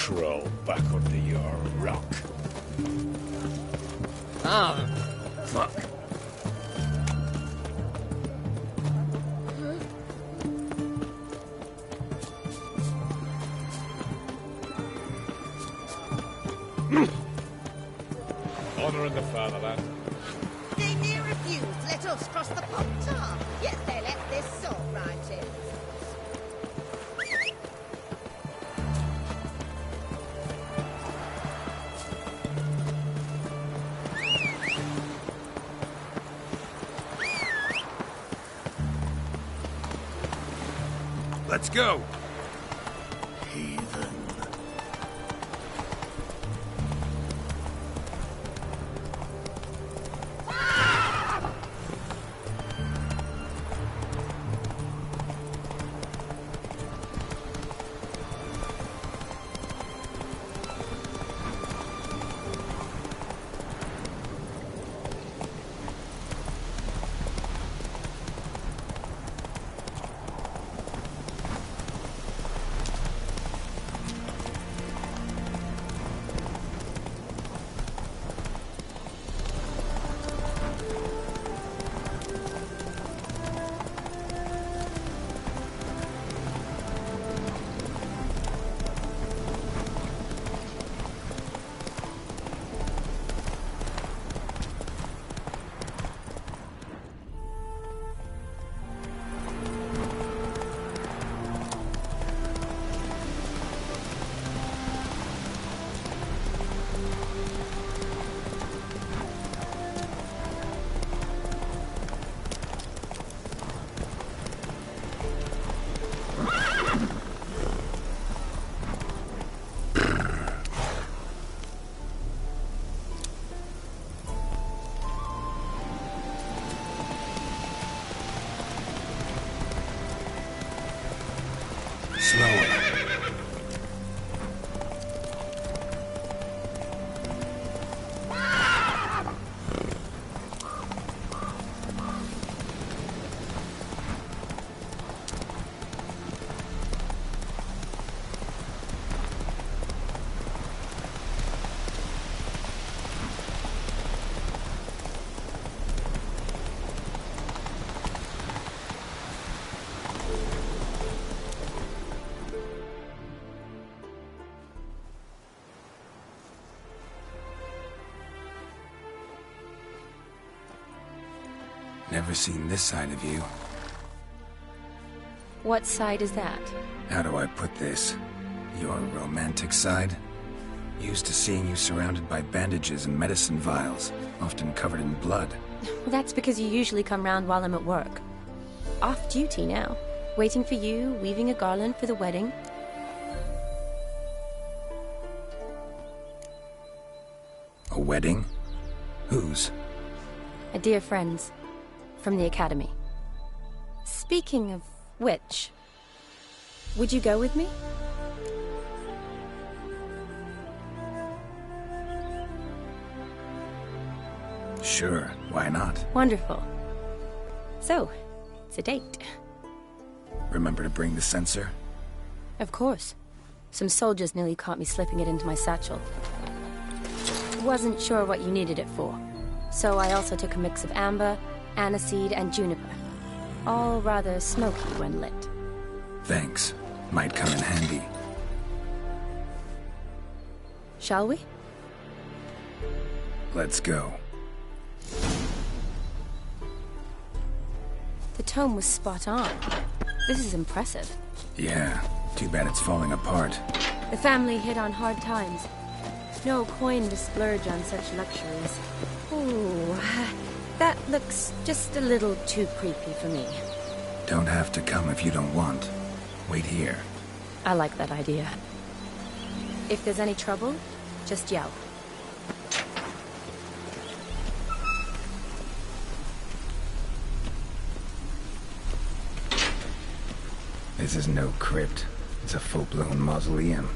crawl back under your rock. Oh, fuck. Honor in the fatherland. They near refused to let us cross the Pontar, yet they let this sword right in. Let's go! Heathen. Slower. Never seen this side of you. What side is that? How do I put this? Your romantic side? Used to seeing you surrounded by bandages and medicine vials, often covered in blood. That's because you usually come round while I'm at work. Off duty now. Waiting for you, weaving a garland for the wedding. A wedding? Whose? A dear friend's. From the academy. Speaking of which, would you go with me? Sure, why not? Wonderful. So, it's a date. Remember to bring the censer? Of course. Some soldiers nearly caught me slipping it into my satchel. Wasn't sure what you needed it for, so I also took a mix of amber, aniseed, and juniper. All rather smoky when lit. Thanks. Might come in handy. Shall we? Let's go. The tome was spot on. This is impressive. Yeah, too bad it's falling apart. The family hit on hard times. No coin to splurge on such luxuries. Ooh, that looks just a little too creepy for me. Don't have to come if you don't want. Wait here. I like that idea. If there's any trouble, just yell. This is no crypt. It's a full-blown mausoleum.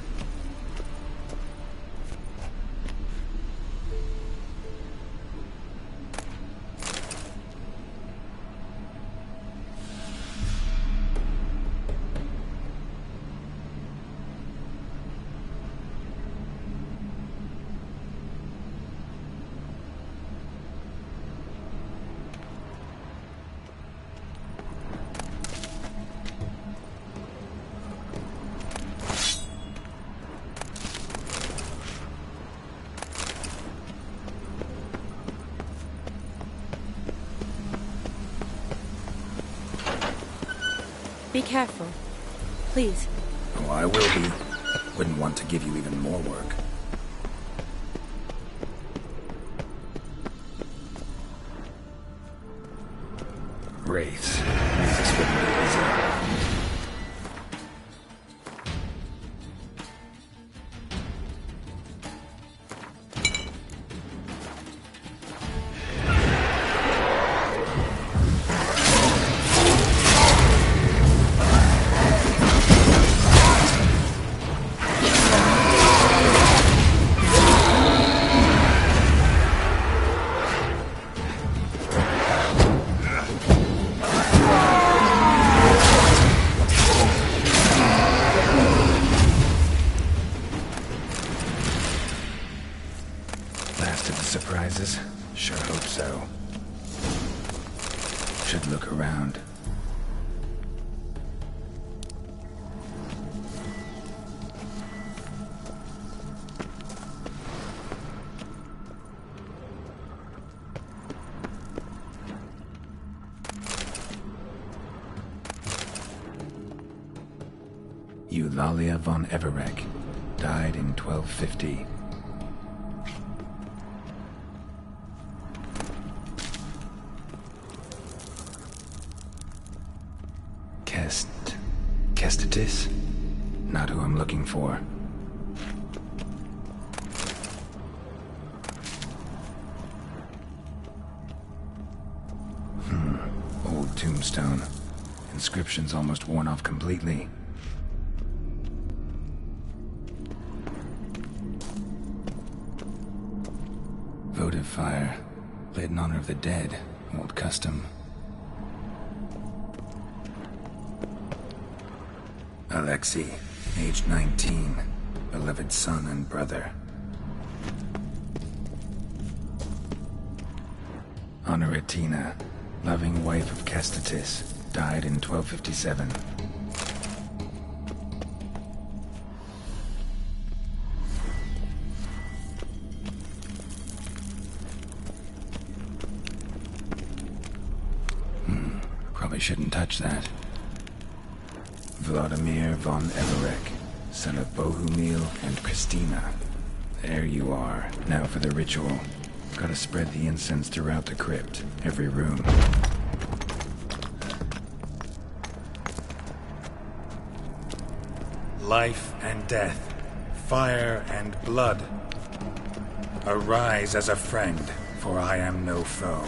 Be careful. Please. Oh, I will be. Wouldn't want to give you even more work. Wraiths. This wouldn't be easy. Last of the surprises? Sure hope so. Should look around. Eulalia von Everec died in 1250. Kestitis? Not who I'm looking for. Old tombstone. Inscription's almost worn off completely. Votive fire. Lit in honor of the dead. Old custom. Alexei, age 19, beloved son and brother. Honoratina, loving wife of Kestitis, died in 1257. Probably shouldn't touch that. Vladimir von Everec, son of Bohumil and Christina. There you are. Now for the ritual. Gotta spread the incense throughout the crypt, every room. Life and death, fire and blood. Arise as a friend, for I am no foe.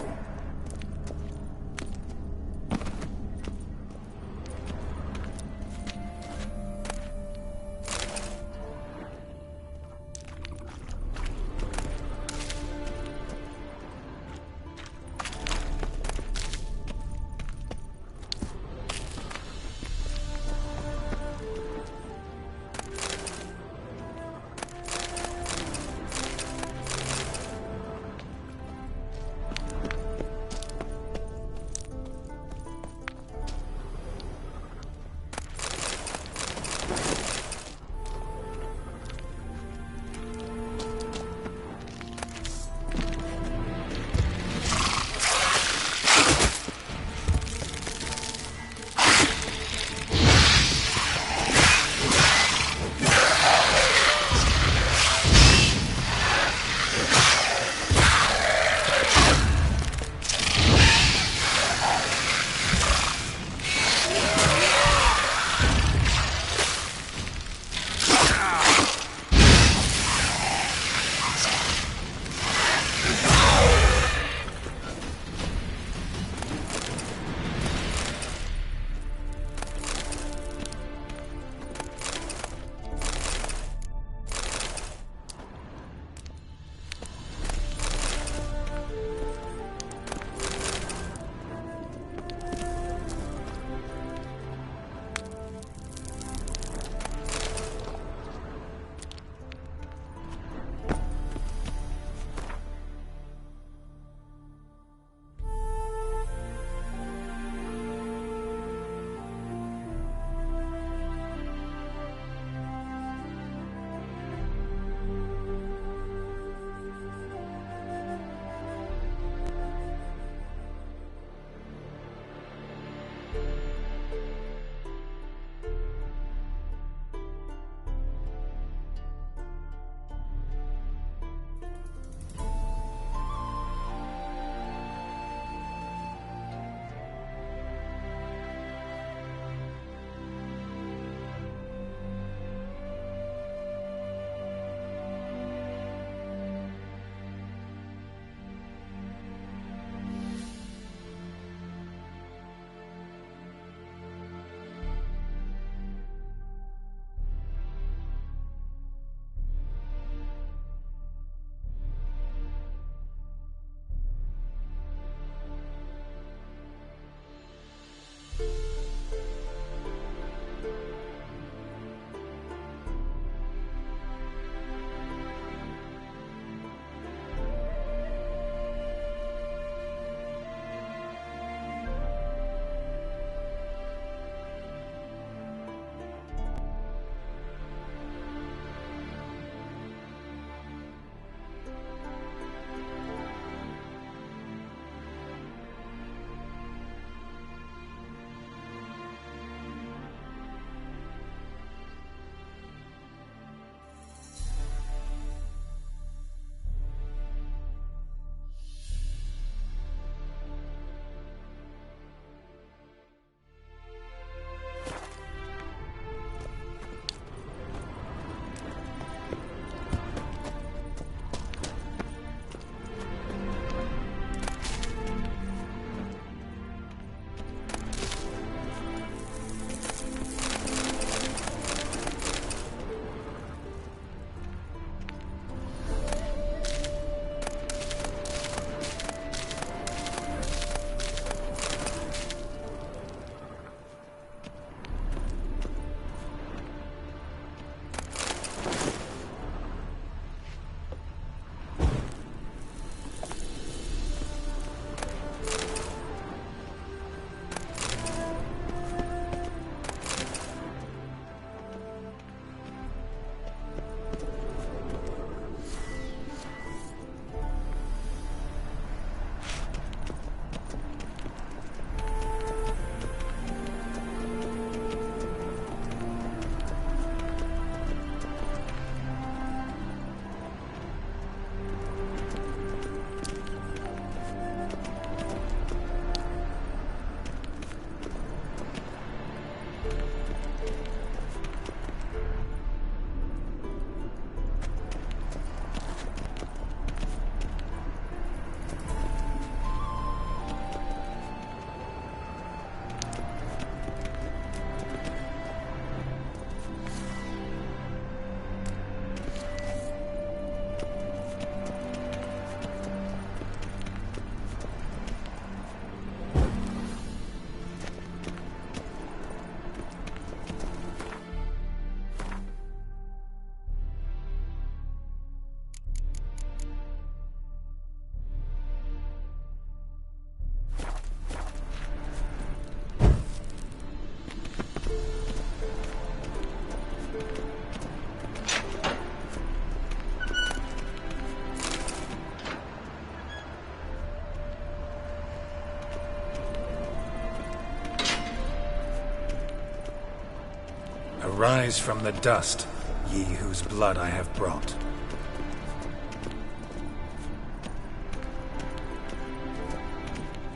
Arise from the dust, ye whose blood I have brought.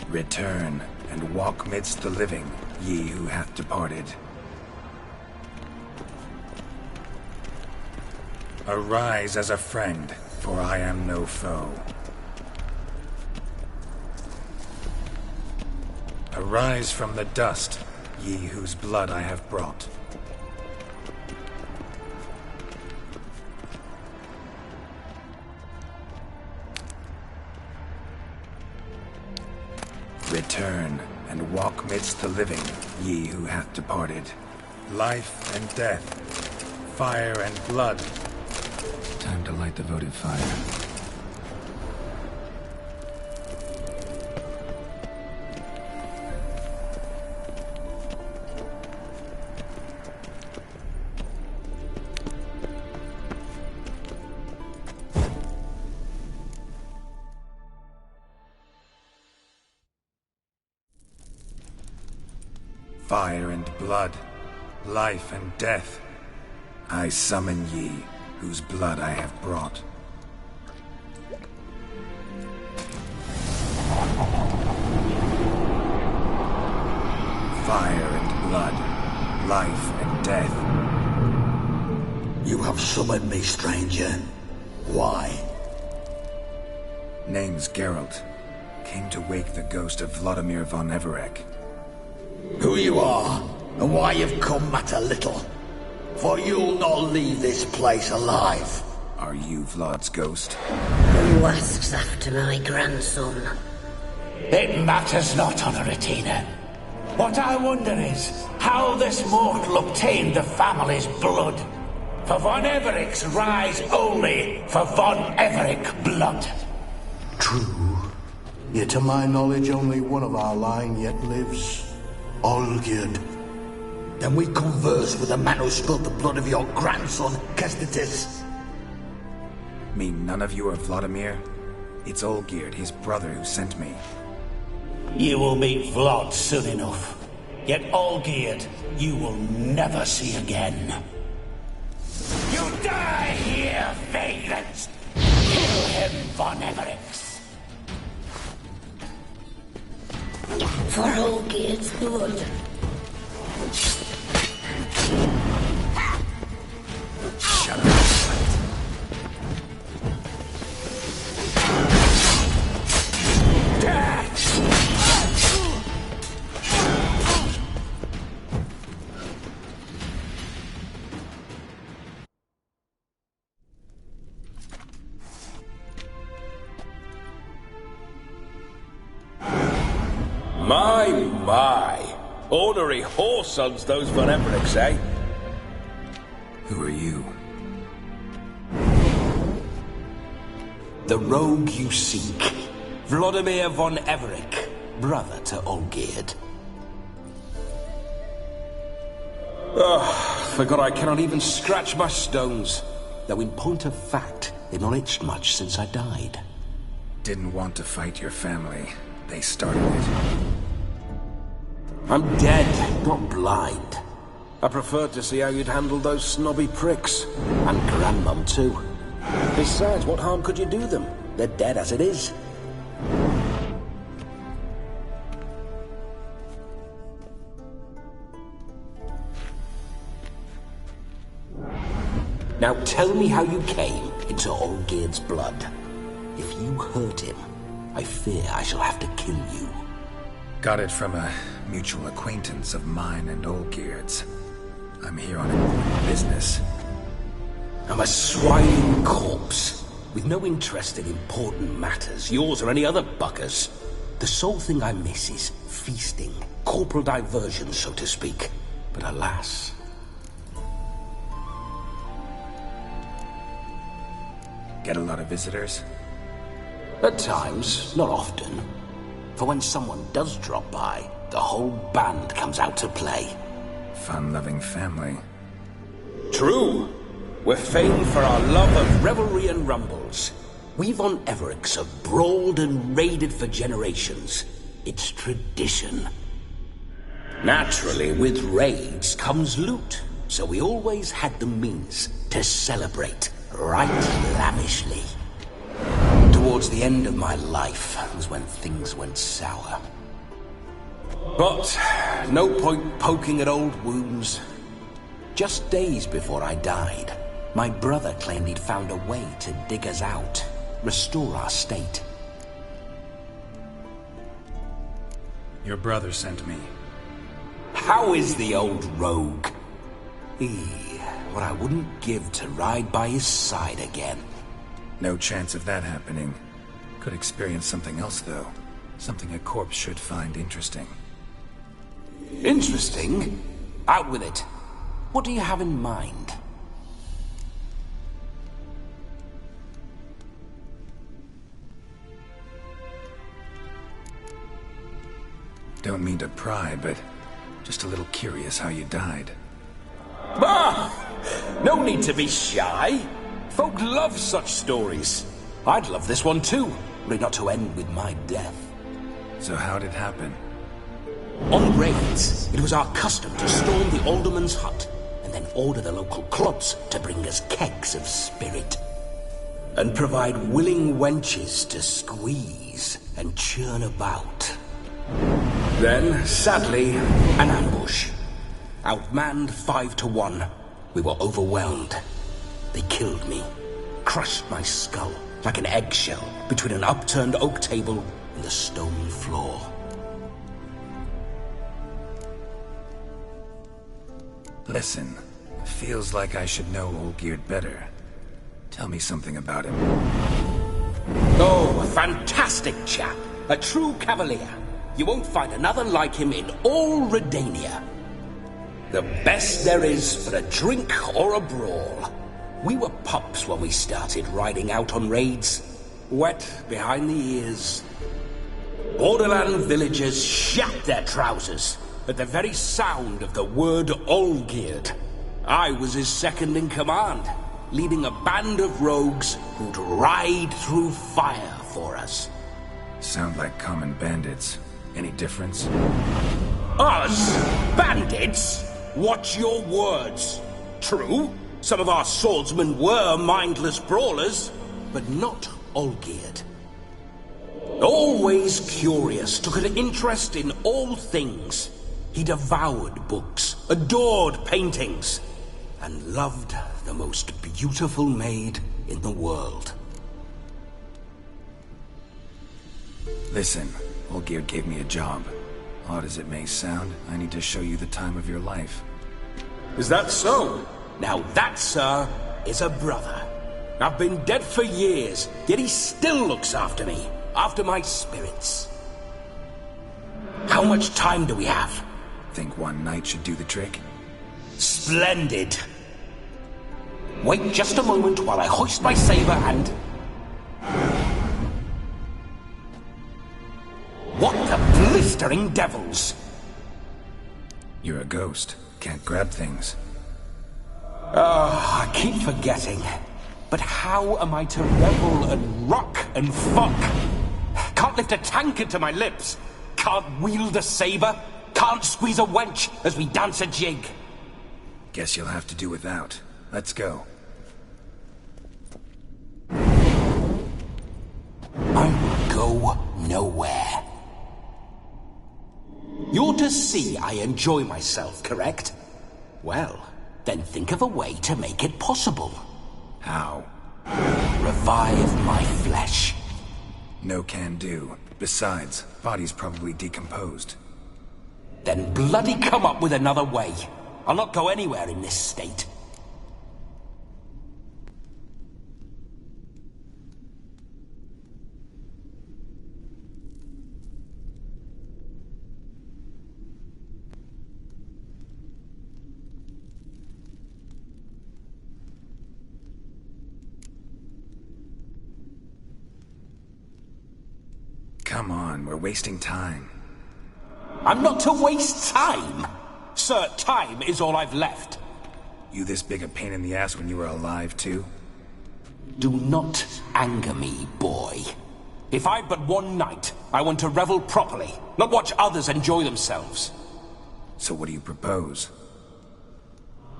Return, and walk midst the living, ye who hath departed. Arise as a friend, for I am no foe. Arise from the dust, ye whose blood I have brought. Return, and walk midst the living, ye who hath departed. Life and death, fire and blood. Time to light the votive fire. Fire and blood, life and death. I summon ye, whose blood I have brought. Fire and blood, life and death. You have summoned me, stranger. Why? Name's Geralt. Came to wake the ghost of Vladimir von Everec. Who you are, and why you've come matter little. For you'll not leave this place alive. Are you Vlad's ghost? Who asks after my grandson? It matters not, Honoratina. What I wonder is how this mortal obtained the family's blood. For von Everic's rise only for von Everec blood. True. Yet to my knowledge, only one of our line yet lives. Olgierd. Then we converse with the man who spilled the blood of your grandson, Kestetis. Mean none of you are Vladimir? It's Olgierd, his brother, who sent me. You will meet Vlad soon enough. Yet Olgierd, you will never see again. You die here, vagrants! Kill him, von Everec! For Olgierd's blood. Shut up. My. Ornery whoresons those von Everecs, eh? Who are you? The rogue you seek. Vladimir von Everec, brother to Olgierd. Forgot I cannot even scratch my stones. Though in point of fact, they've not itched much since I died. Didn't want to fight your family. They started it. I'm dead, not blind. I preferred to see how you'd handle those snobby pricks. And Grandmum, too. Besides, what harm could you do them? They're dead as it is. Now tell me how you came into Olgierd's blood. If you hurt him, I fear I shall have to kill you. Got it from a mutual acquaintance of mine and Olgierd's. I'm here on important business. I'm a swine corpse, with no interest in important matters, yours or any other buggers. The sole thing I miss is feasting, corporal diversion, so to speak. But alas... Get a lot of visitors? At times, not often. For when someone does drop by, the whole band comes out to play. Fun-loving family. True. We're famed for our love of revelry and rumbles. We von Everecs have brawled and raided for generations. It's tradition. Naturally, with raids comes loot. so we always had the means to celebrate right lavishly. Towards the end of my life was when things went sour. But no point poking at old wounds. Just days before I died, my brother claimed he'd found a way to dig us out, restore our state. Your brother sent me. How is the old rogue? What I wouldn't give to ride by his side again. No chance of that happening. Could experience something else, though. Something a corpse should find interesting. Interesting? Out with it. What do you have in mind? Don't mean to pry, but just a little curious how you died. Bah! No need to be shy. Folk love such stories. I'd love this one too, only not to end with my death. So how'd it happen? On raids, it was our custom to storm the alderman's hut and then order the local clubs to bring us kegs of spirit. And provide willing wenches to squeeze and churn about. Then, sadly, an ambush. Outmanned 5-1. We were overwhelmed. They killed me, crushed my skull like an eggshell between an upturned oak table and the stone floor. Listen, feels like I should know Olgierd better. Tell me something about him. Oh, a fantastic chap. A true cavalier. You won't find another like him in all Redania. The best there is for a drink or a brawl. We were pups when we started riding out on raids. Wet behind the ears. Borderland villagers shat their trousers at the very sound of the word Olgierd. I was his second in command, leading a band of rogues who'd ride through fire for us. Sound like common bandits. Any difference? Us? Bandits? Watch your words. True, some of our swordsmen were mindless brawlers, but not Olgierd. Always curious, took an interest in all things. He devoured books, adored paintings, and loved the most beautiful maid in the world. Listen, Olgierd gave me a job. Odd as it may sound, I need to show you the time of your life. Is that so? Now that, sir, is a brother. I've been dead for years, yet he still looks after me, after my spirits. How much time do we have? Think one night should do the trick? Splendid. Wait just a moment while I hoist my saber and... What the blistering devils? You're a ghost. Can't grab things. I keep forgetting. But how am I to revel and rock and fuck? Can't lift a tankard to my lips. Can't wield a saber. Can't squeeze a wench as we dance a jig. Guess you'll have to do without. Let's go. I will go nowhere. You're to see I enjoy myself, correct? Well, then think of a way to make it possible. How? Revive my flesh. No can do. Besides, body's probably decomposed. Then bloody come up with another way. I'll not go anywhere in this state. Come on, we're wasting time. I'm not to waste time! Sir, time is all I've left. You this big a pain in the ass when you were alive, too? Do not anger me, boy. If I've but one night, I want to revel properly, not watch others enjoy themselves. So what do you propose?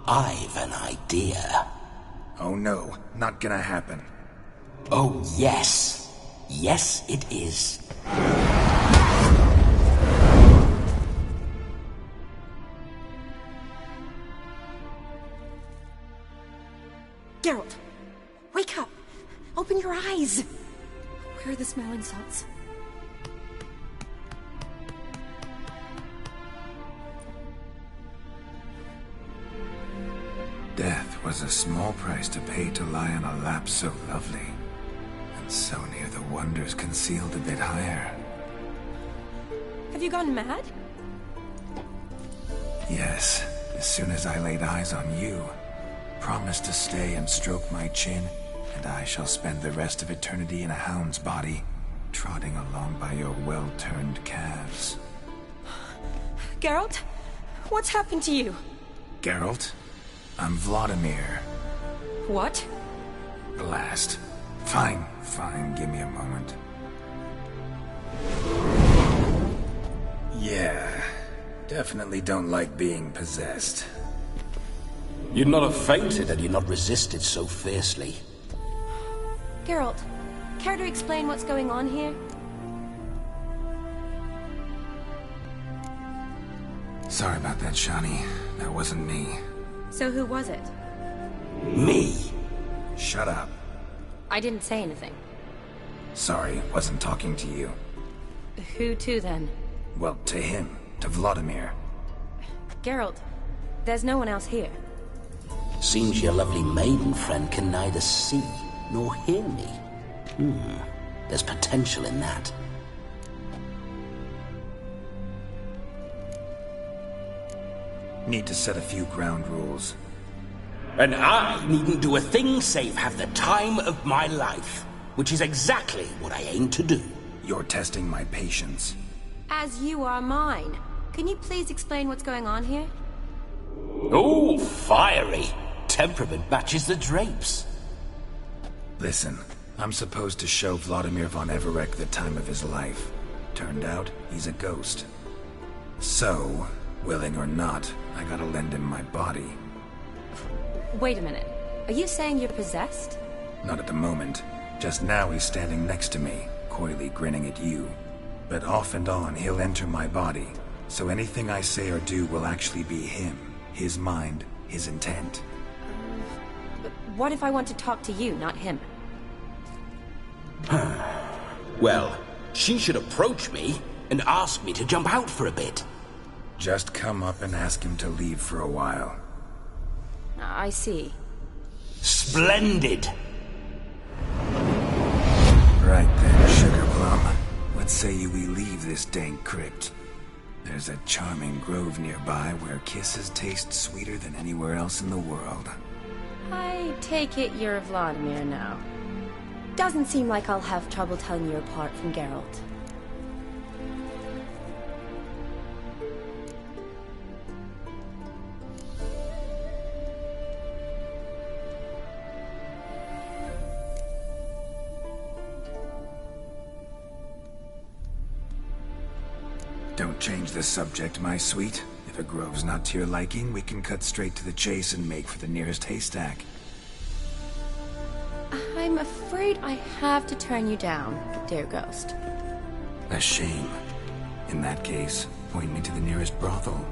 I've an idea. Oh no, not gonna happen. Oh yes. Yes, it is. Geralt, wake up! Open your eyes! Where are the smelling salts? Death was a small price to pay to lie on a lap so lovely, and so near the wonders concealed a bit higher. Have you gone mad? Yes, as soon as I laid eyes on you, promise to stay and stroke my chin, and I shall spend the rest of eternity in a hound's body, trotting along by your well-turned calves. Geralt? What's happened to you? Geralt? I'm Vladimir. What? Blast. Fine, give me a moment. Yeah, definitely don't like being possessed. You'd not have fainted had you not resisted so fiercely. Geralt, care to explain what's going on here? Sorry about that, Shani. That wasn't me. So who was it? Me. Shut up. I didn't say anything. Sorry, wasn't talking to you. Who to then? Well, to him. To Vladimir. Geralt, there's no one else here. Seems your lovely maiden friend can neither see nor hear me. There's potential in that. Need to set a few ground rules. And I needn't do a thing save have the time of my life, which is exactly what I aim to do. You're testing my patience. As you are mine. Can you please explain what's going on here? Oh, fiery. Temperament matches the drapes. Listen, I'm supposed to show Vladimir von Everec the time of his life. Turned out, he's a ghost. So, willing or not, I gotta lend him my body. Wait a minute. Are you saying you're possessed? Not at the moment. Just now he's standing next to me, coyly grinning at you. But off and on, he'll enter my body. So anything I say or do will actually be him. His mind, his intent. But what if I want to talk to you, not him? Well, she should approach me and ask me to jump out for a bit. Just come up and ask him to leave for a while. I see. Splendid! Right then, Sugar Plum. What say you we leave this dank crypt? There's a charming grove nearby where kisses taste sweeter than anywhere else in the world. I take it you're Vladimir now. Doesn't seem like I'll have trouble telling you apart from Geralt. Don't change the subject, my sweet. If a grove's not to your liking, we can cut straight to the chase and make for the nearest haystack. I'm afraid I have to turn you down, dear ghost. A shame. In that case, point me to the nearest brothel.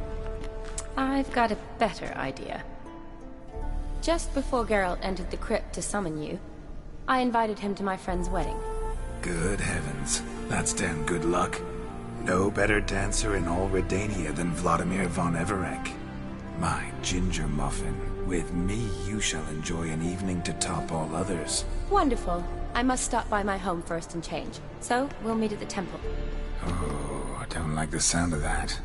I've got a better idea. Just before Geralt entered the crypt to summon you, I invited him to my friend's wedding. Good heavens. That's damn good luck. No better dancer in all Redania than Vladimir von Everec. My ginger muffin. With me, you shall enjoy an evening to top all others. Wonderful. I must stop by my home first and change. So, we'll meet at the temple. Oh, I don't like the sound of that.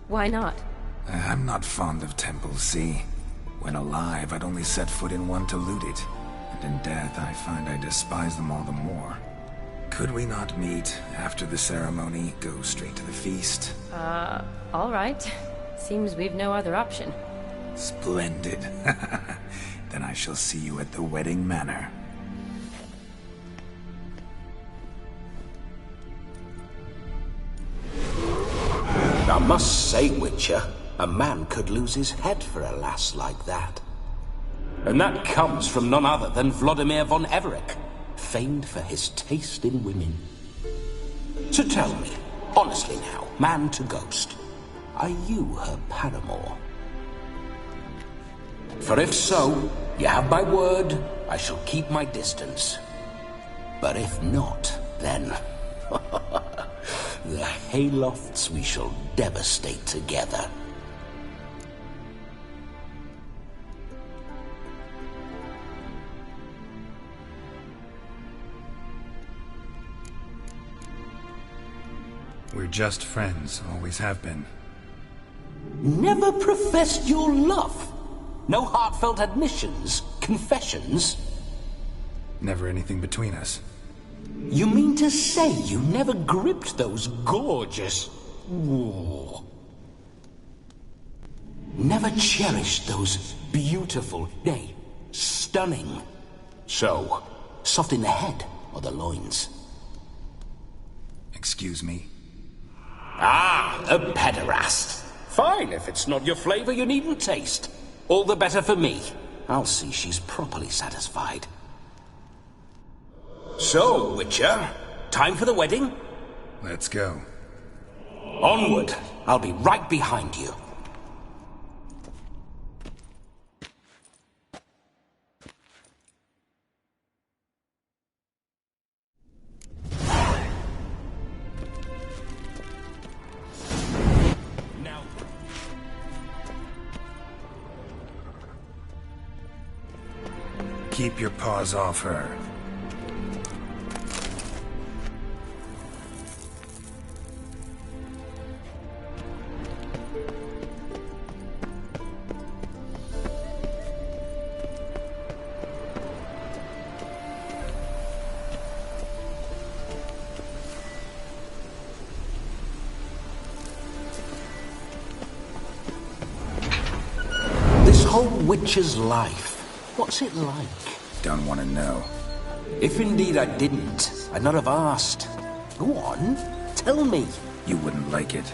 Why not? I'm not fond of temples, see? When alive, I'd only set foot in one to loot it. And in death, I find I despise them all the more. Could we not meet after the ceremony, go straight to the feast? All right. Seems we've no other option. Splendid. Then I shall see you at the wedding manor. I must say, Witcher, A man could lose his head for a lass like that. And that comes from none other than Vladimir von Everec, famed for his taste in women. So tell me, honestly now, man to ghost, are you her paramour? For if so, you have my word, I shall keep my distance. But if not, then... the Haylofts we shall devastate together. We're just friends, always have been. Never professed your love? No heartfelt admissions? Confessions? Never anything between us. You mean to say you never gripped those gorgeous... Ooh. Never cherished those beautiful, nay, stunning... So, soft in the head or the loins? Excuse me? Ah, a pederast. Fine, if it's not your flavor, you needn't taste. All the better for me. I'll see she's properly satisfied. So, Witcher, time for the wedding? Let's go. Onward. I'll be right behind you. Keep your paws off her. This whole witcher's life, what's it like? Don't want to know. If indeed I didn't, I'd not have asked. Go on, tell me. You wouldn't like it.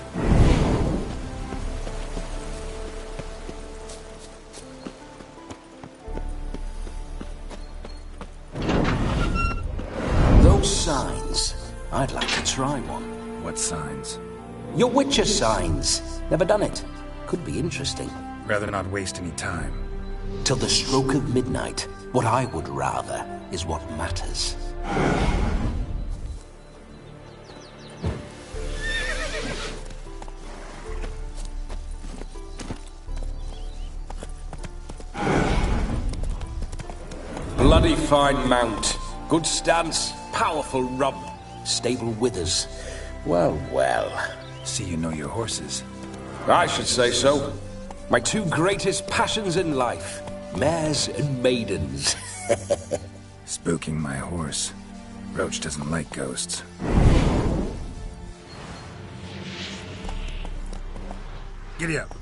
Those signs, I'd like to try one. What signs? Your Witcher signs. Never done it. Could be interesting. Rather not waste any time. Till the stroke of midnight, what I would rather is what matters. Bloody fine mount. Good stance, powerful rump, stable withers. Well, well. See you know your horses. I should say so. My two greatest passions in life. Mares and maidens. Spooking my horse. Roach doesn't like ghosts. Giddy up.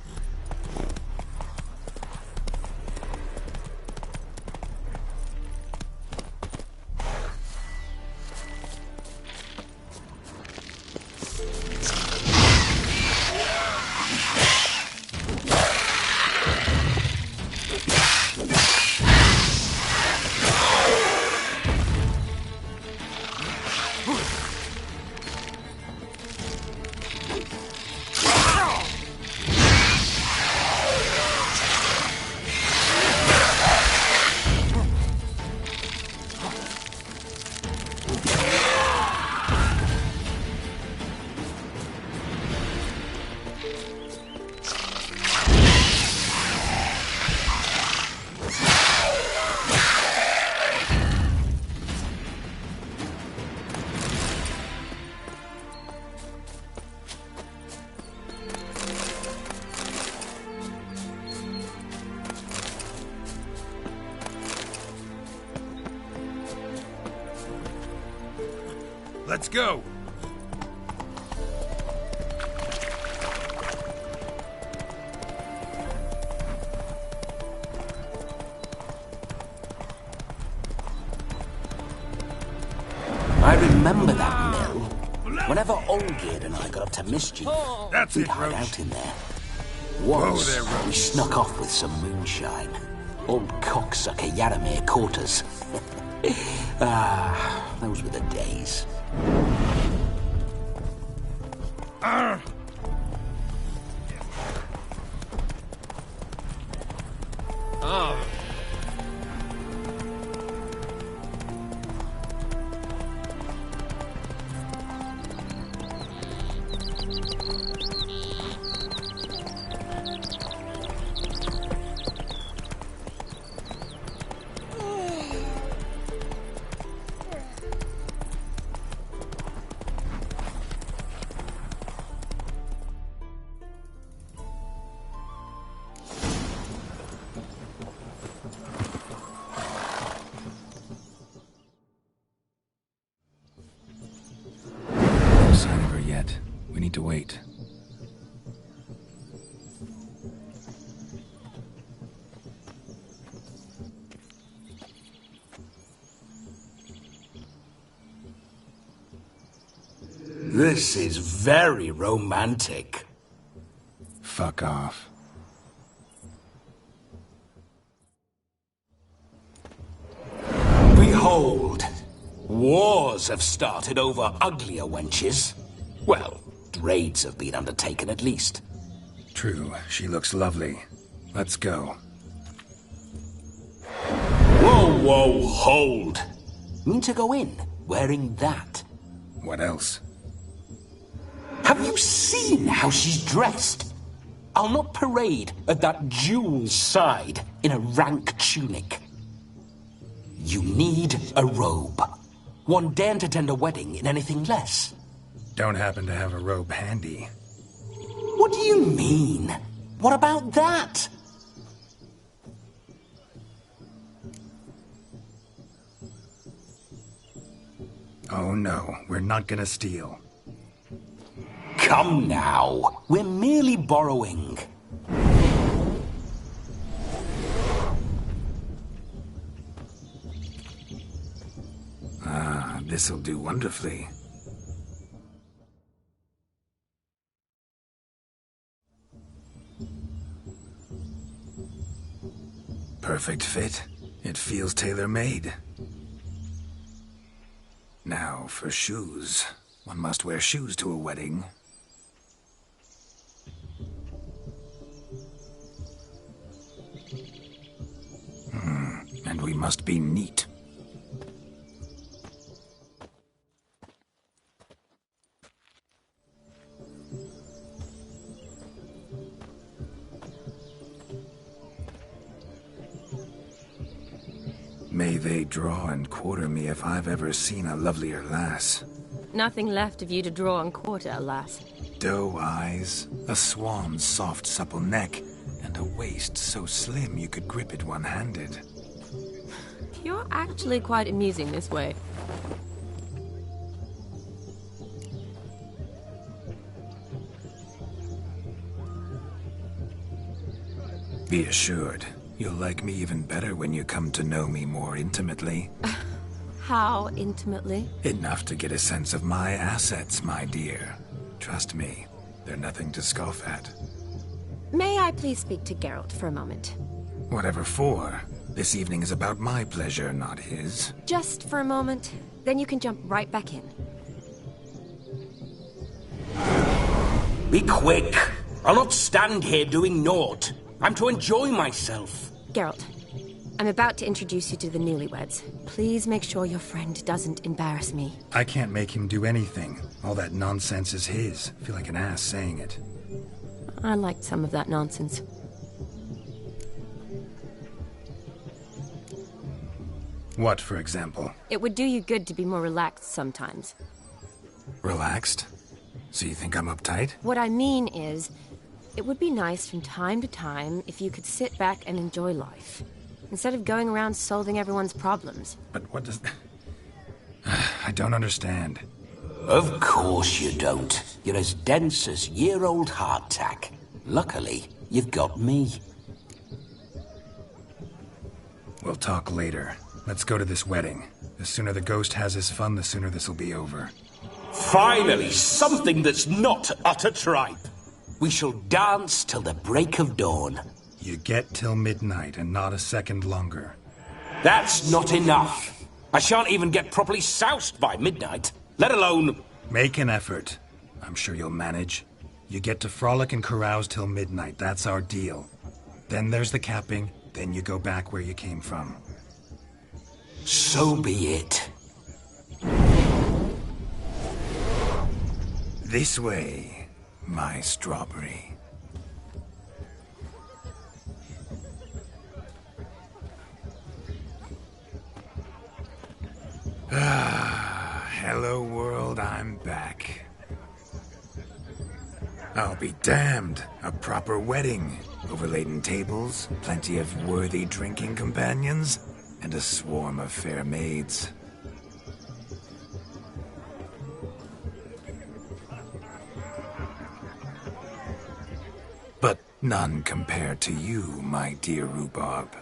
Let's go! I remember that mill. Whenever Olgierd and I got up to mischief, That's we'd it, hide Roach. out in there. Once, we snuck off with some moonshine. Old cocksucker Yaramir caught us. Those were the days. We need to wait. This is very romantic. Fuck off. Behold, wars have started over uglier wenches. Well, raids have been undertaken at least. True, she looks lovely. Let's go. Whoa, whoa, hold! Mean to go in, wearing that? What else? Have you seen how she's dressed? I'll not parade at that jewel's side in a rank tunic. You need a robe. One daren't attend a wedding in anything less. Don't happen to have a robe handy. What do you mean? What about that? Oh no, we're not gonna steal. Come now, we're merely borrowing. Ah, this'll do wonderfully. Perfect fit. It feels tailor-made. Now, for shoes. One must wear shoes to a wedding. And we must be neat. May they draw and quarter me if I've ever seen a lovelier lass. Nothing left of you to draw and quarter, alas. Doe eyes, a swan's soft supple neck, and a waist so slim you could grip it one-handed. You're actually quite amusing this way. Be assured, you'll like me even better when you come to know me more intimately. How intimately? Enough to get a sense of my assets, my dear. Trust me, they're nothing to scoff at. May I please speak to Geralt for a moment? Whatever for. This evening is about my pleasure, not his. Just for a moment, then you can jump right back in. Be quick! I'll not stand here doing naught. I'm to enjoy myself. Geralt, I'm about to introduce you to the newlyweds. Please make sure your friend doesn't embarrass me. I can't make him do anything. All that nonsense is his. I feel like an ass saying it. I liked some of that nonsense. What, for example? It would do you good to be more relaxed sometimes. Relaxed? So you think I'm uptight? What I mean is, it would be nice from time to time if you could sit back and enjoy life, instead of going around solving everyone's problems. But what does... I don't understand. Of course you don't. You're as dense as year-old hardtack. Luckily, you've got me. We'll talk later. Let's go to this wedding. The sooner the ghost has his fun, the sooner this'll be over. Finally, something that's not utter tripe. We shall dance till the break of dawn. You get till midnight and not a second longer. That's not enough. I shan't even get properly soused by midnight, let alone... Make an effort. I'm sure you'll manage. You get to frolic and carouse till midnight. That's our deal. Then there's the capping. Then you go back where you came from. So be it. This way, my strawberry. Hello world, I'm back. I'll be damned. A proper wedding. Overladen tables, plenty of worthy drinking companions, and a swarm of fair maids. But none compared to you, my dear Rhubarb.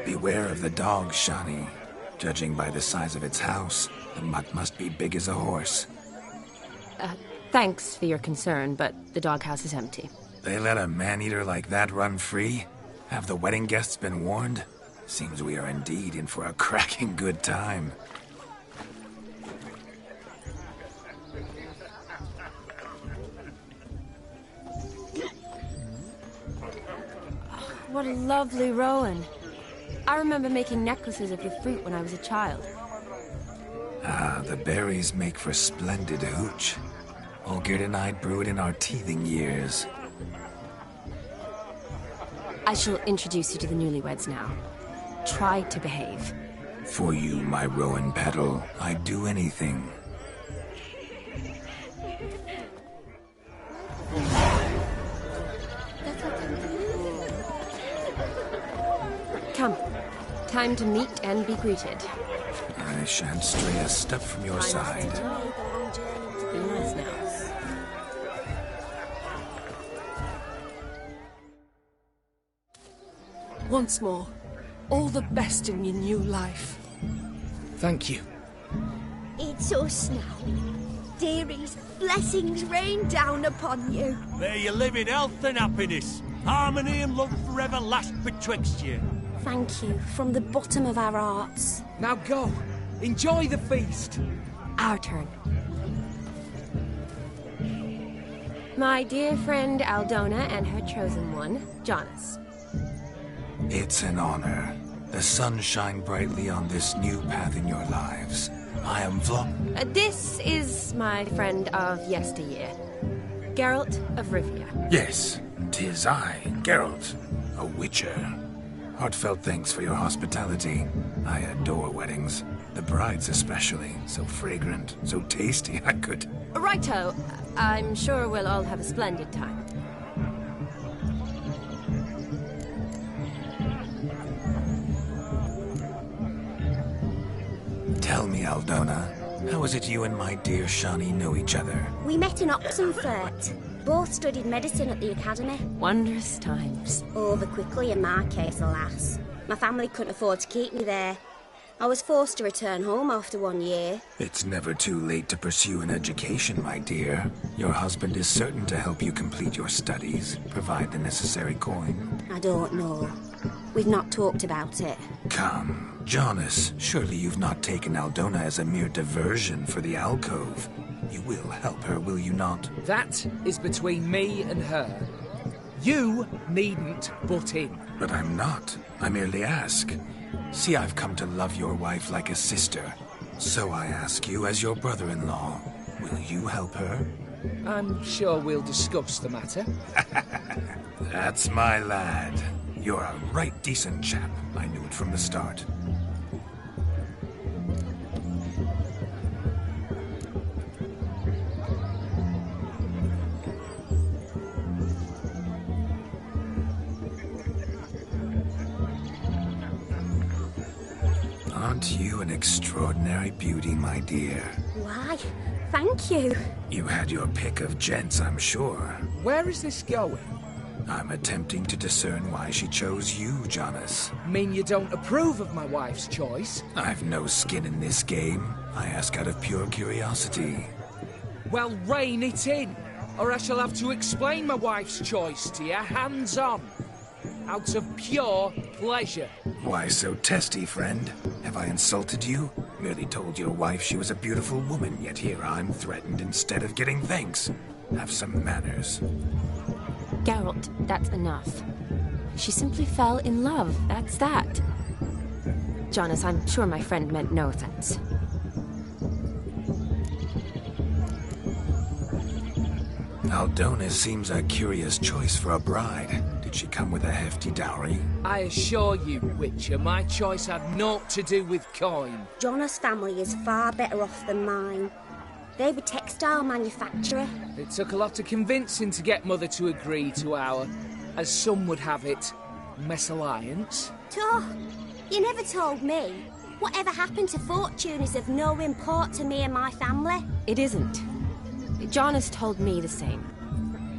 Beware of the dog, Shani. Judging by the size of its house, the mutt must be big as a horse. Thanks for your concern, but the doghouse is empty. They let a man-eater like that run free? Have the wedding guests been warned? Seems we are indeed in for a cracking good time. What a lovely rowan. I remember making necklaces of your fruit when I was a child. Ah, the berries make for splendid hooch. Olgerd and I brew it in our teething years. I shall introduce you to the newlyweds now. Try to behave. For you, my rowan petal, I'd do anything. Come. Time to meet and be greeted. I shan't stray a step from your side. Be nice now. Once more, all the best in your new life. Thank you. It's us now. Dearies, blessings rain down upon you. May you live in health and happiness. Harmony and love forever last betwixt you. Thank you, from the bottom of our hearts. Now go. Enjoy the feast. Our turn. My dear friend Aldona and her chosen one, Jonas. It's an honor. The sun shine brightly on this new path in your lives. I am This is my friend of yesteryear, Geralt of Rivia. Yes, 'tis I, Geralt, a witcher. Heartfelt thanks for your hospitality. I adore weddings. The brides especially. So fragrant, so tasty, I could... Righto. I'm sure we'll all have a splendid time. Tell me, Aldona, how is it you and my dear Shani know each other? We met in Oxenfurt. Both studied medicine at the academy. Wondrous times. Over quickly in my case, alas. My family couldn't afford to keep me there. I was forced to return home after 1 year. It's never too late to pursue an education, my dear. Your husband is certain to help you complete your studies, provide the necessary coin. I don't know. We've not talked about it. Come, Jonas, surely you've not taken Aldona as a mere diversion for the alcove. You will help her, will you not? That is between me and her. You needn't butt in. But I'm not. I merely ask. See, I've come to love your wife like a sister. So I ask you as your brother-in-law, will you help her? I'm sure we'll discuss the matter. That's my lad. You're a right decent chap. I knew it from the start. Aren't you an extraordinary beauty, my dear? Why, thank you. You had your pick of gents, I'm sure. Where is this going? I'm attempting to discern why she chose you, Jonas. Mean you don't approve of my wife's choice? I've no skin in this game. I ask out of pure curiosity. Well, rein it in, or I shall have to explain my wife's choice to you, hands-on. Out of pure pleasure. Why so testy, friend? Have I insulted you? Merely told your wife she was a beautiful woman, yet here I'm threatened instead of getting thanks. Have some manners. Geralt, that's enough. She simply fell in love, that's that. Jonas, I'm sure my friend meant no offense. Aldona seems a curious choice for a bride. Did she come with a hefty dowry? I assure you, Witcher, my choice had naught to do with coin. Jonas' family is far better off than mine. They were textile manufacturer. It took a lot of convincing to get Mother to agree to our, as some would have it, mesalliance. Oh, you never told me. Whatever happened to fortune is of no import to me and my family. It isn't. Jonas told me the same.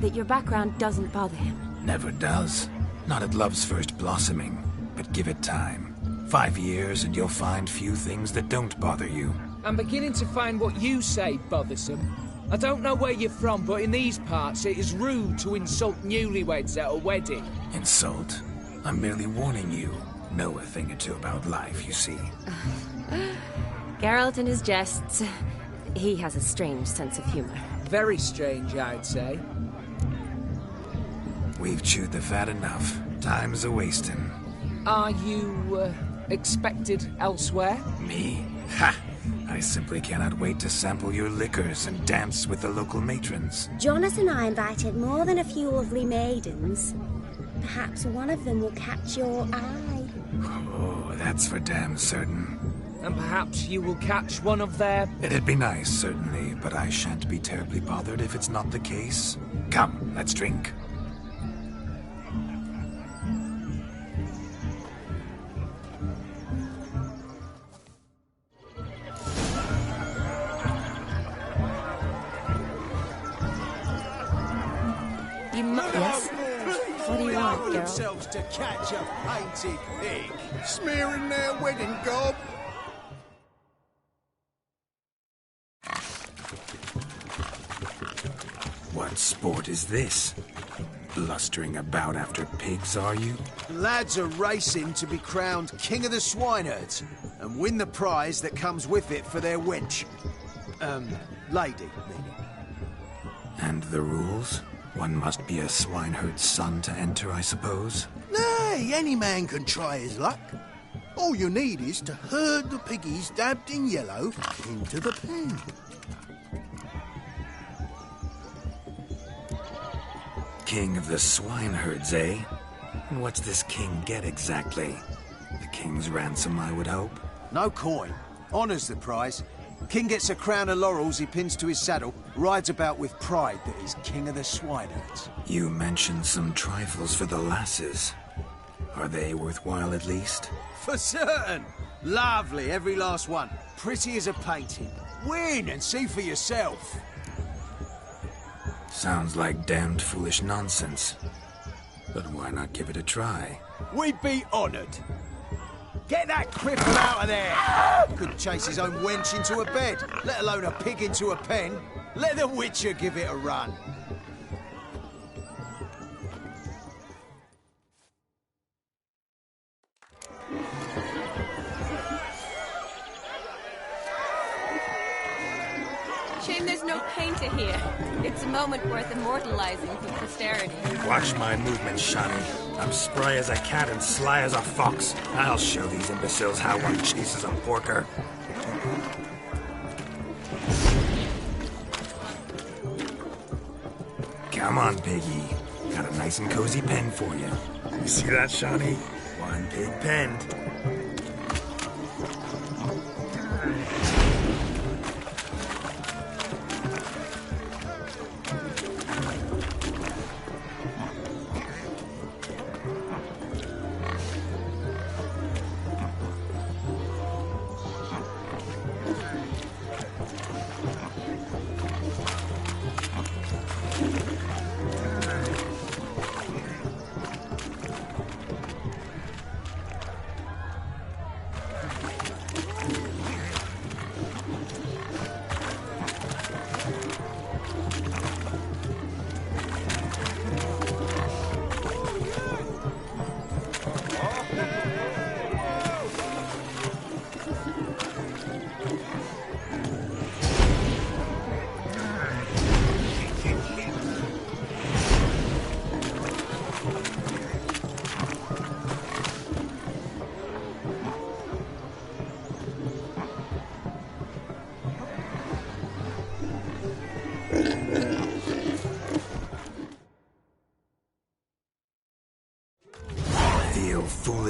That your background doesn't bother him. Never does. Not at love's first blossoming. But give it time. 5 years and you'll find few things that don't bother you. I'm beginning to find what you say bothersome. I don't know where you're from, but in these parts it is rude to insult newlyweds at a wedding. Insult? I'm merely warning you. Know a thing or two about life, you see. Geralt and his jests. He has a strange sense of humor. Very strange, I'd say. We've chewed the fat enough. Time's a-wasting. Are you, expected elsewhere? Me? Ha! I simply cannot wait to sample your liquors and dance with the local matrons. Jonas and I invited more than a few lovely maidens. Perhaps one of them will catch your eye. Oh, that's for damn certain. And perhaps you will catch one of their... It'd be nice, certainly, but I shan't be terribly bothered if it's not the case. Come, let's drink. Yes? What do you want, Geralt? Themselves to catch a painted pig, smearing their wedding gob. What sport is this? Blustering about after pigs, are you? Lads are racing to be crowned King of the Swineherds and win the prize that comes with it for their wench. Lady, meaning. And the rules? One must be a swineherd's son to enter, I suppose? Nay, any man can try his luck. All you need is to herd the piggies dabbed in yellow into the pen. King of the swineherds, eh? And what's this king get exactly? The king's ransom, I would hope. No coin. Honours the prize. King gets a crown of laurels he pins to his saddle, rides about with pride that he's King of the Swineherds. You mentioned some trifles for the lasses. Are they worthwhile at least? For certain! Lovely, every last one. Pretty as a painting. Win and see for yourself. Sounds like damned foolish nonsense. But why not give it a try? We'd be honoured. Get that cripple out of there! Couldn't chase his own wench into a bed, let alone a pig into a pen. Let the Witcher give it a run. Shame there's no painter here. It's a moment worth immortalizing for posterity. Watch my movements, Shani. I'm spry as a cat and sly as a fox. I'll show these imbeciles how one chases a porker. Come on, piggy. Got a nice and cozy pen for you. You see that, Shani? One pig penned.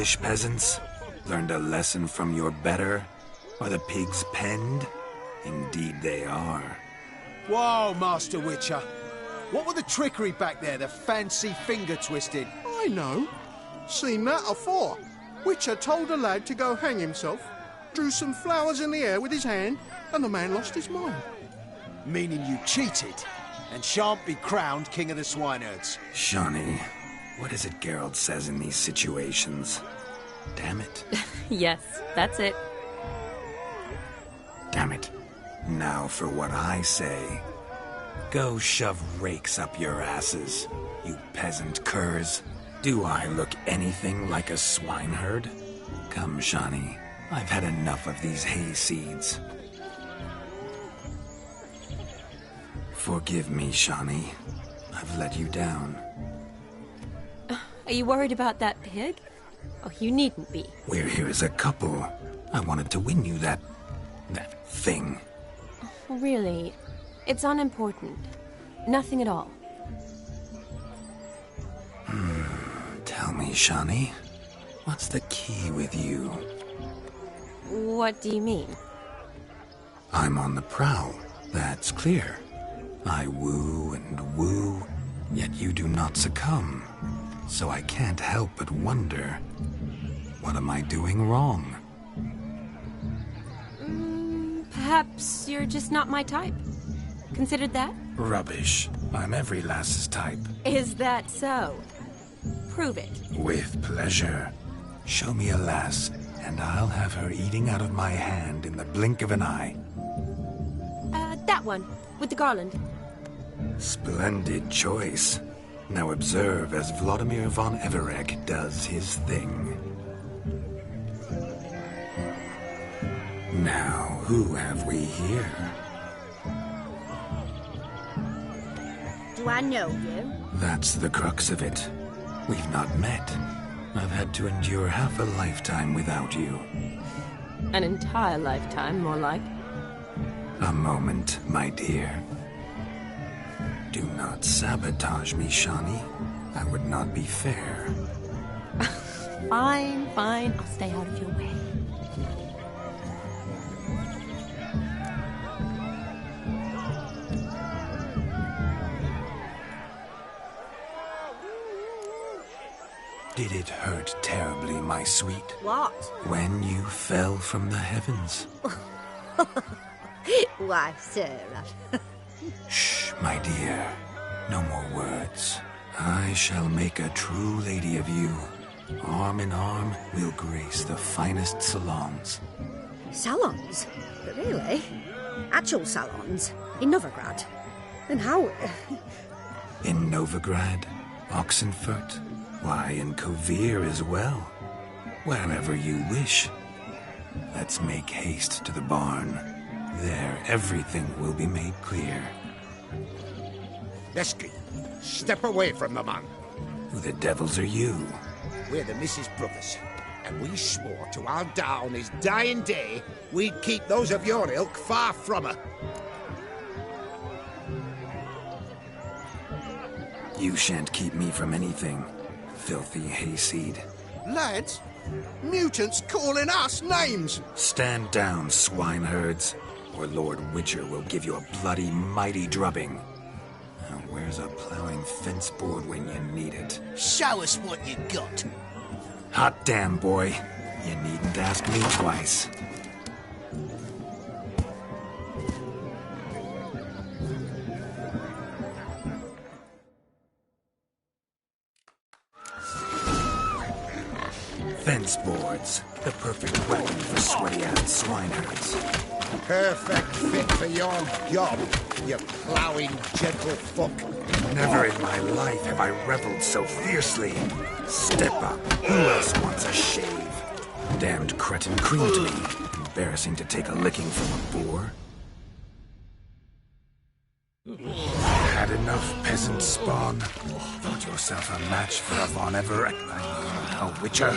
foolish peasants? Learned a lesson from your better? Are the pigs penned? Indeed they are. Whoa, Master Witcher. What were the trickery back there, the fancy finger twisting? I know. Seen that afore. Witcher told a lad to go hang himself, drew some flowers in the air with his hand, and the man lost his mind. Meaning you cheated, and shan't be crowned King of the Swineherds. Shani, what is it Geralt says in these situations? Damn it. Yes, that's it. Damn it. Now for what I say. Go shove rakes up your asses, you peasant curs. Do I look anything like a swineherd? Come, Shani. I've had enough of these hay seeds. Forgive me, Shani. I've let you down. Are you worried about that pig? Oh, you needn't be. We're here as a couple. I wanted to win you that thing. Really? It's unimportant. Nothing at all. Tell me, Shani. What's the key with you? What do you mean? I'm on the prowl. That's clear. I woo and woo, yet you do not succumb. So I can't help but wonder, what am I doing wrong? Perhaps you're just not my type. Considered that? Rubbish. I'm every lass's type. Is that so? Prove it. With pleasure. Show me a lass, and I'll have her eating out of my hand in the blink of an eye. That one, with the garland. Splendid choice. Now observe as Vladimir von Everec does his thing. Now, who have we here? Do I know you? That's the crux of it. We've not met. I've had to endure half a lifetime without you. An entire lifetime, more like. A moment, my dear. Do not sabotage me, Shani. That would not be fair. Fine, fine. I'll stay out of your way. Did it hurt terribly, my sweet? What? When you fell from the heavens? Why, Sarah. Shh, my dear. No more words. I shall make a true lady of you. Arm in arm, we'll grace the finest salons. Salons? Really? Actual salons? In Novigrad? And how... In Novigrad, Oxenfurt, why, in Kovir as well. Wherever you wish. Let's make haste to the barn. There, everything will be made clear. Lesky, step away from the man. Who the devils are you? We're the Mrs. Brothers, and we swore to our da on his dying day we'd keep those of your ilk far from her. You shan't keep me from anything, filthy hayseed. Lads, mutants calling us names! Stand down, swineherds, or Lord Witcher will give you a bloody mighty drubbing. Now, where's a plowing fence board when you need it? Show us what you got. Hot damn, boy. You needn't ask me twice. Fence boards. The perfect weapon for sweaty-ass swineherds. Perfect fit for your job, you ploughing gentle fuck. Never in my life have I reveled so fiercely. Step up. Who else wants a shave? Damned cretin creamed me. Embarrassing to take a licking from a boar. Had enough, peasant spawn. Thought yourself a match for a Von Everett. A Witcher.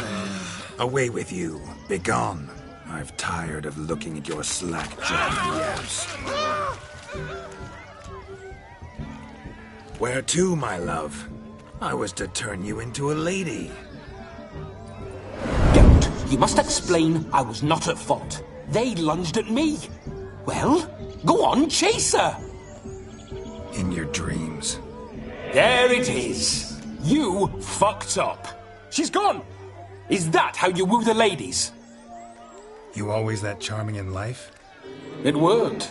Away with you. Begone. I've tired of looking at your slack-jawed yaps. Where to, my love? I was to turn you into a lady. You must explain I was not at fault. They lunged at me. Well, go on, chase her. In your dreams. There it is. You fucked up. She's gone. Is that how you woo the ladies? You always that charming in life? It worked.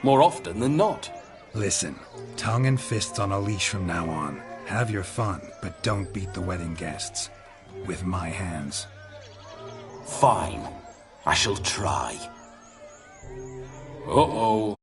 More often than not. Listen, tongue and fists on a leash from now on. Have your fun, but don't beat the wedding guests. With my hands. Fine. I shall try. Uh-oh.